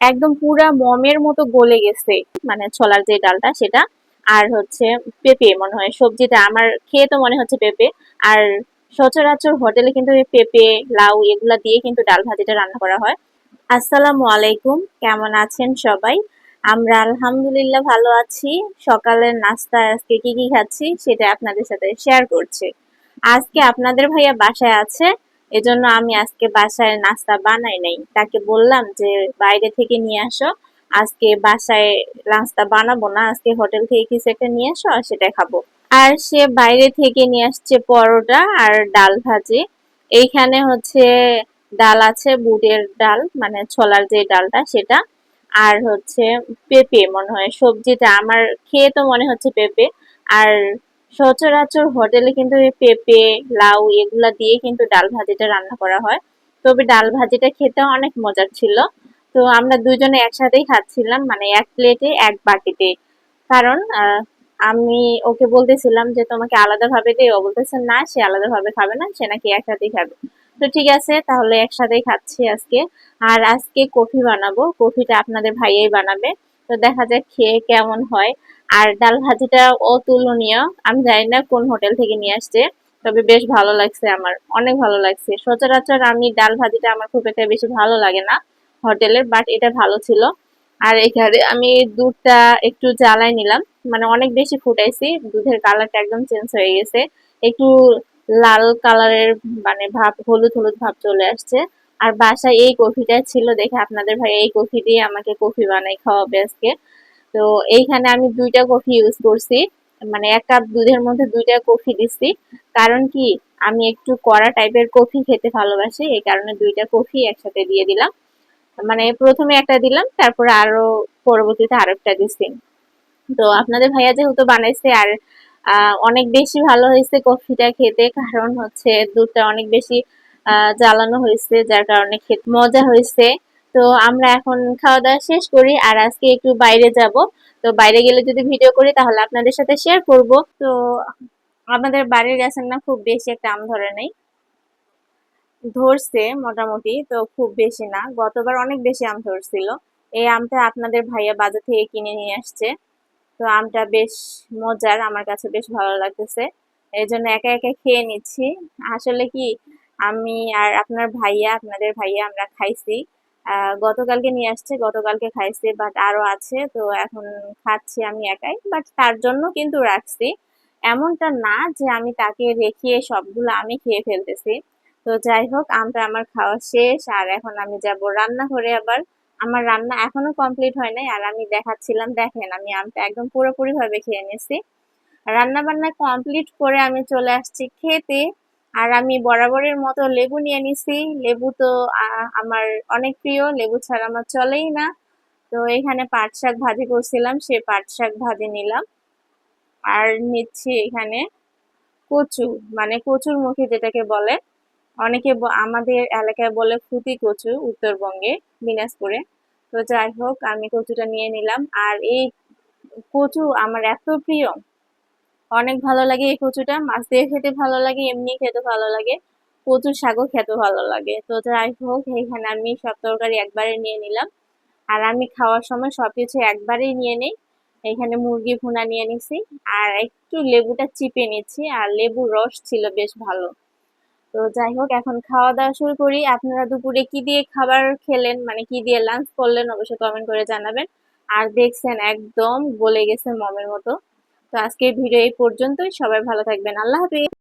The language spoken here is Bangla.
একদম পুরা মমের মতো গলে গেছে, মানে ছোলার যে ডালটা সেটা। আর হচ্ছে পেঁপে, মনে হয় সবজিটা আমার খেয়ে তো মনে হচ্ছে পেঁপে। আর সচরাচর হোটেলে কিন্তু এই পেঁপে, লাউ এগুলা দিয়ে কিন্তু ডাল ভাজিটা রান্না করা হয়। আসসালামু আলাইকুম, কেমন আছেন সবাই? আমরা আলহামদুলিল্লাহ ভালো আছি। সকালের নাস্তায় আজকে কি কি খাচ্ছি সেটা আপনাদের সাথে শেয়ার করছি। আজকে আপনাদের ভাইয়া বাসায় আছে, এজন্য আমি আজকে বাসায় নাস্তা বানাই নাই। তাকে বললাম যে বাইরে থেকে নিয়ে আসো, আজকে বাসায় নাস্তা বানাবো না, আজকে হোটেল থেকে কিছু একটা নিয়ে আসো আর সেটা খাবো। আর সে বাইরে থেকে নিয়ে আসছে পরোটা আর ডাল ভাজি। এইখানে হচ্ছে ডাল আছে, বুটের ডাল, মানে ছোলার যে ডালটা সেটা। আর হচ্ছে পেঁপে, মনে হয় সবজিটা আমার খেয়ে তো মনে হচ্ছে পেঁপে। আর সচরাচর হোটেলে কিন্তু এই পেঁপে, লাউ এগুলা দিয়ে কিন্তু ডাল ভাজিটা রান্না করা হয়। তবে ডাল ভাজিটা খেতে অনেক মজার ছিল। তো আমরা দুজনে একসাথেই খাচ্ছিলাম, মানে এক প্লেটে এক বাটিতে। কারণ আমি ওকে বলতেছিলাম যে তোমাকে আলাদা ভাবে দে, ও বলতেছে না সে আলাদা ভাবে খাবে না, সে নাকি একসাথেই খাবে। তো ঠিক আছে, তাহলে একসাথেই খাচ্ছি আজকে। আর আজকে কফি বানাবো, কফিটা আপনাদের ভাইয়াই বানাবে। তো দেখা যাক খেয়ে কেমন হয়। আর ডাল ভাজিটা অতুলনীয়, আমি জানি না কোন হোটেল থেকে নিয়ে আসছে, তবে বেশ ভালো লাগছে, আমার অনেক ভালো লাগছে। সচরাচর আমি ডাল ভাজিটা আমার খুব একটা বেশি ভালো লাগে না হোটেলের, বাট এটা ভালো ছিল। আর এখানে আমি দুধটা একটু জ্বালাই নিলাম, মানে অনেক বেশি ফুটাইছি, দুধের কালারটা একদম চেঞ্জ হয়ে গেছে, একটু লাল কালারের, মানে ভাব, হলুদ হলুদ ভাব চলে আসছে। আর বাসায় এই কফিটা ছিল দেখে আপনাদের ভাই এই কফি দিয়ে আমাকে কফি বানাই খাওয়াবে আজকে। তো এইখানে আমি দুইটা কফি ইউজ করছি, মানে এক কাপ দুধের মধ্যে দুইটা কফি দিচ্ছি। কারণ কি, আমি একটু কড়া টাইপের কফি খেতে ভালোবাসি, এই কারণে দুইটা কফি একসাথে দিয়ে দিলাম। মানে প্রথমে একটা দিলাম, তারপরে আরো পরবর্তীতে আরেকটা দিচ্ছি। তো আপনাদের ভাইয়া যেহেতু বানাইছে, আর অনেক বেশি ভালো হয়েছে কফিটা খেতে, কারণ হচ্ছে দুধটা অনেক বেশি জ্বালানো হয়েছে, যার কারণে খেতে মজা হয়েছে। তো আমরা এখন খাওয়া দাওয়া শেষ করি, আর আজকে একটু বাইরে যাব। তো বাইরে গেলে যদি ভিডিও করি তাহলে আপনাদের সাথে শেয়ার করব। তো আমাদের বাড়ির গাছের না খুব বেশি একটা আম ধরে নাই, ধরছে মোটামুটি, তো খুব বেশি না। গতবার অনেক বেশি আম ধরছিল। এই আমটা আপনাদের ভাইয়া বাজার থেকে কিনে নিয়ে আসছে। তো আমটা বেশ মজার, আমার কাছে বেশ ভালো লাগতেছে, এই জন্য একা একা খেয়ে নিচ্ছি। আসলে কি, আমি আর আপনার ভাইয়া, আপনাদের ভাইয়া আমরা খাইছি। গতকালকে নিয়ে আসছে, গতকালকে খাইছি, বাট আরো আছে, তো এখন খাচ্ছি আমি একাই, বাট তার জন্য কিন্তু রাখছি। এমনটা না যে আমি তাকে রেখে সবগুলো আমি খেয়ে ফেলতেছি। তো যাই হোক, আমটা আমার খাওয়া শেষ, আর এখন আমি যাব রান্নাঘরে আবার। আমার রান্না এখনো কমপ্লিট হয় নাই, আর আমি দেখাচ্ছিলাম, দেখেন আমি আমটা একদম পুরোপুরি ভাবে খেয়ে নিছি। রান্না বান্না কমপ্লিট করে আমি চলে আসছি খেতে। আর আমি বরাবরের মতো লেবু নিয়ে নিছি। লেবু তো আমার অনেক প্রিয়, লেবু ছাড়া আমার চলেই না। তো এখানে পাট শাক ভাজি করছিলাম, সে পাট শাক ভাজি নিলাম। আর নিচ্ছি এখানে কচু, মানে কচুর মুখী যেটাকে বলে, অনেকে আমাদের এলাকায় বলে ফুটি কচু, উত্তরবঙ্গে, দিনাজপুরে। তো যাই হোক, আমি কচুটা নিয়ে নিলাম। আর এই কচু আমার এত প্রিয়, অনেক ভালো লাগে এই কচুটা, মাছ দিয়ে খেতে ভালো লাগে, এমনি খেতে ভালো লাগে, কচু শাকও খেতে ভালো লাগে। তো যাই হোক, এখানে আমি সব তরকারি একবারে নিয়ে নিলাম। আর আমি খাওয়ার সময় সবকিছু একবারেই নিয়ে নেই। এখানে মুরগি ভুনা নিয়ে নিছি, আর একটু লেবুটা চিপে নিচ্ছি, আর লেবুর রস ছিল বেশ ভালো। তো যাই হোক, এখন খাওয়া দাওয়া শুরু করি। আপনারা দুপুরে কি দিয়ে খাবার খেলেন, মানে কি দিয়ে লাঞ্চ করলেন, অবশ্যই কমেন্ট করে জানাবেন। আর দেখছেন একদম গলে গেছে মমের মতো। তো আজকের ভিডিও এই পর্যন্তই, সবাই ভালো থাকবেন, আল্লাহ হাফেজ।